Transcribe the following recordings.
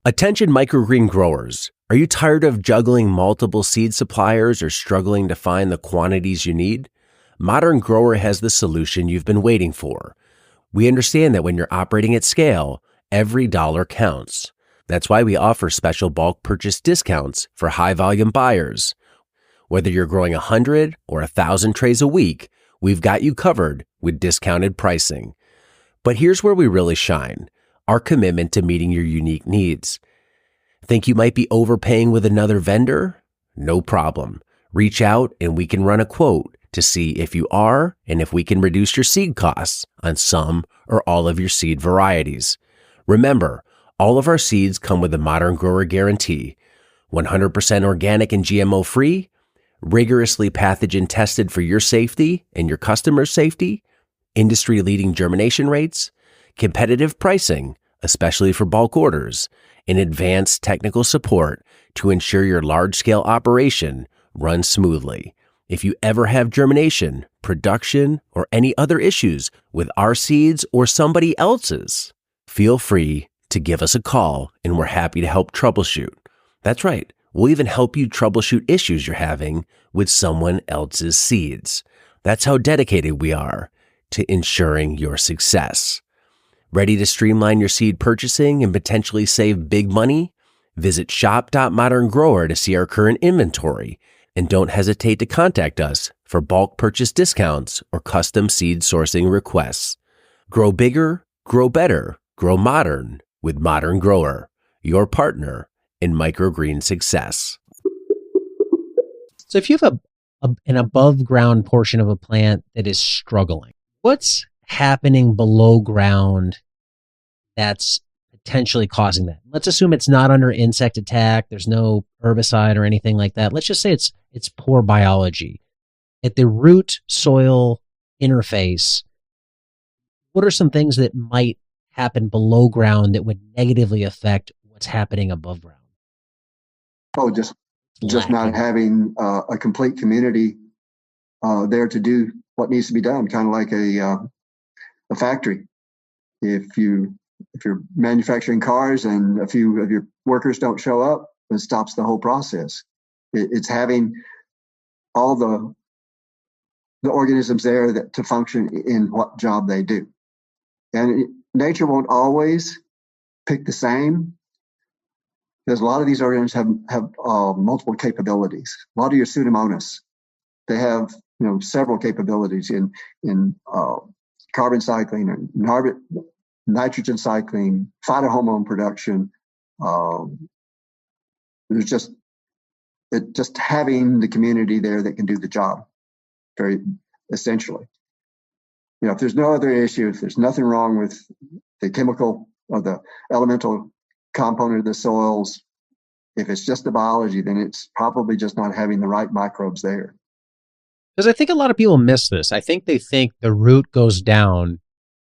Attention microgreen growers. Are you tired of juggling multiple seed suppliers or struggling to find the quantities you need? Modern Grower has the solution you've been waiting for. We understand that when you're operating at scale, every dollar counts. That's why we offer special bulk purchase discounts for high volume buyers. Whether you're growing 100 or 1,000 trays a week, we've got you covered with discounted pricing. But here's where we really shine: our commitment to meeting your unique needs. Think you might be overpaying with another vendor? No problem. Reach out and we can run a quote to see if you are and if we can reduce your seed costs on some or all of your seed varieties. Remember, all of our seeds come with a Modern Grower guarantee: 100% organic and GMO free, rigorously pathogen tested for your safety and your customers' safety, industry-leading germination rates, competitive pricing, especially for bulk orders, and advanced technical support to ensure your large-scale operation runs smoothly. If you ever have germination, production, or any other issues with our seeds or somebody else's, feel free to give us a call and we're happy to help troubleshoot. That's right, we'll even help you troubleshoot issues you're having with someone else's seeds. That's how dedicated we are to ensuring your success. Ready to streamline your seed purchasing and potentially save big money? Visit shop.moderngrower to see our current inventory, and don't hesitate to contact us for bulk purchase discounts or custom seed sourcing requests. Grow bigger, grow better, grow modern with Modern Grower, your partner in microgreen success. So if you have an above ground portion of a plant that is struggling, what's happening below ground that's potentially causing that? Let's assume it's not under insect attack. There's no herbicide or anything like that. Let's just say it's poor biology. At the root soil interface, what are some things that might happen below ground that would negatively affect what's happening above ground? Oh, just not having a complete community there to do what needs to be done, kind of like a factory. If you're manufacturing cars and a few of your workers don't show up, it stops the whole process. It's having all the organisms there to function in what job they do. And nature won't always pick the same, because a lot of these organisms have multiple capabilities. A lot of your Pseudomonas, they have several capabilities in carbon cycling and nitrogen cycling, phytohormone production. There's just having the community there that can do the job, very essentially. If there's no other issue, if there's nothing wrong with the chemical or the elemental component of the soils, if it's just the biology, then it's probably just not having the right microbes there. Because I think a lot of people miss this. I think they think the root goes down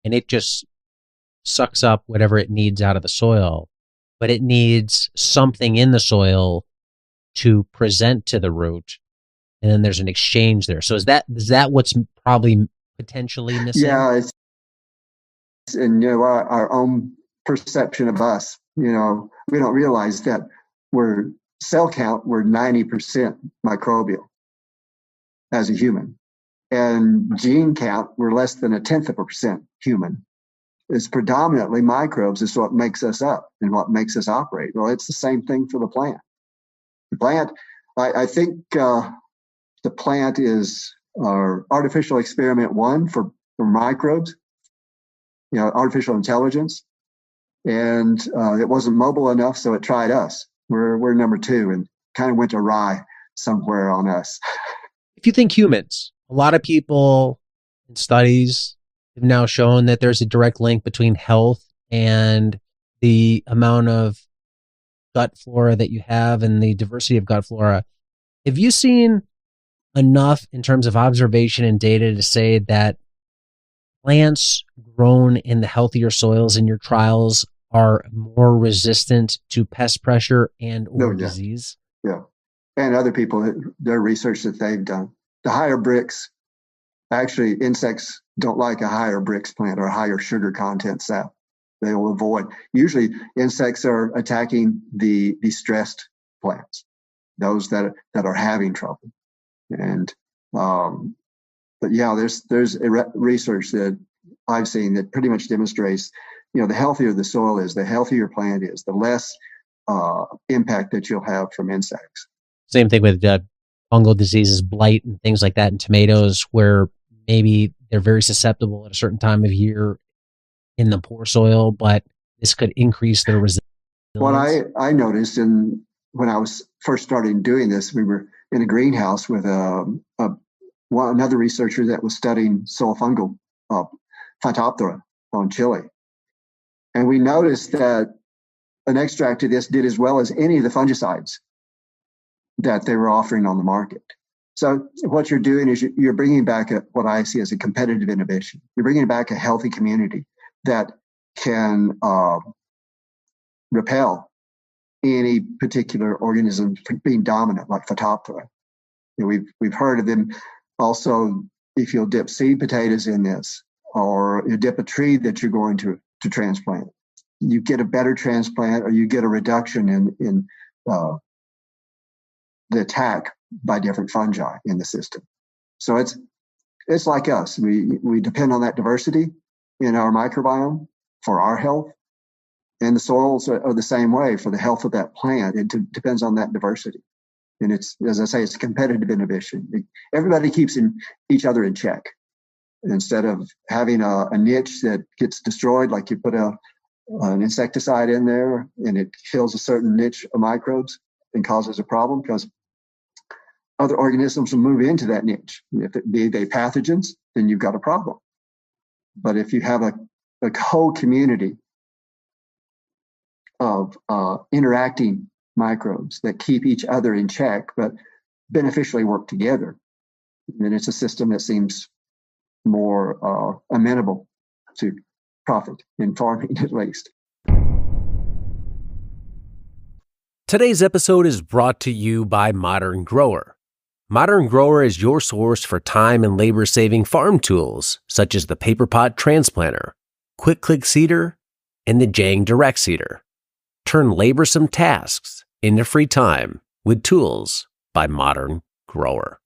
and it just sucks up whatever it needs out of the soil, but it needs something in the soil to present to the root, and then there's an exchange there. So is that what's probably potentially missing? Yeah, and our own perception of us, we don't realize that we're 90% microbial as a human, and gene count, we're less than 0.1% human. It's predominantly microbes is what makes us up and what makes us operate. Well, it's the same thing for the plant. The plant, I think the plant is our artificial experiment one for microbes, artificial intelligence. And it wasn't mobile enough, so it tried us. We're number two and kind of went awry somewhere on us. If you think humans, a lot of people in studies have now shown that there's a direct link between health and the amount of gut flora that you have and the diversity of gut flora. Have you seen enough in terms of observation and data to say that plants grown in the healthier soils in your trials are more resistant to pest pressure and or disease? Yeah. And other people, their research that they've done. The higher bricks, actually insects don't like a higher bricks plant or a higher sugar content sap. They will avoid. Usually, insects are attacking the stressed plants, those that are having trouble. And but yeah, there's research that I've seen that pretty much demonstrates, the healthier the soil is, the healthier your plant is, the less impact that you'll have from insects. Same thing with fungal diseases, blight, and things like that in tomatoes, where maybe they're very susceptible at a certain time of year in the poor soil, but this could increase their resilience. What I noticed when I was first starting doing this, we were in a greenhouse with another researcher that was studying soil fungal Phytophthora on Chile. And we noticed that an extract of this did as well as any of the fungicides that they were offering on the market. So what you're doing is you're bringing back what I see as a competitive innovation. You're bringing back a healthy community that can repel any particular organism being dominant, like Phytophthora. We've heard of them also. If you'll dip seed potatoes in this, or you dip a tree that you're going to transplant, you get a better transplant, or you get a reduction in the attack by different fungi in the system. So it's like us. We depend on that diversity in our microbiome for our health, and the soils are the same way for the health of that plant. It depends on that diversity. And it's, as I say, it's a competitive innovation. Everybody keeps each other in check. Instead of having a niche that gets destroyed, like you put an insecticide in there and it kills a certain niche of microbes and causes a problem, because other organisms will move into that niche. If it be they pathogens, then you've got a problem. But if you have a whole community of interacting microbes that keep each other in check but beneficially work together, then it's a system that seems more amenable to profit in farming, at least. Today's episode is brought to you by Modern Grower. Modern Grower is your source for time and labor-saving farm tools, such as the PaperPot Transplanter, Quick Click Seeder, and the Jang Direct Seeder. Turn laborsome tasks into free time with tools by Modern Grower.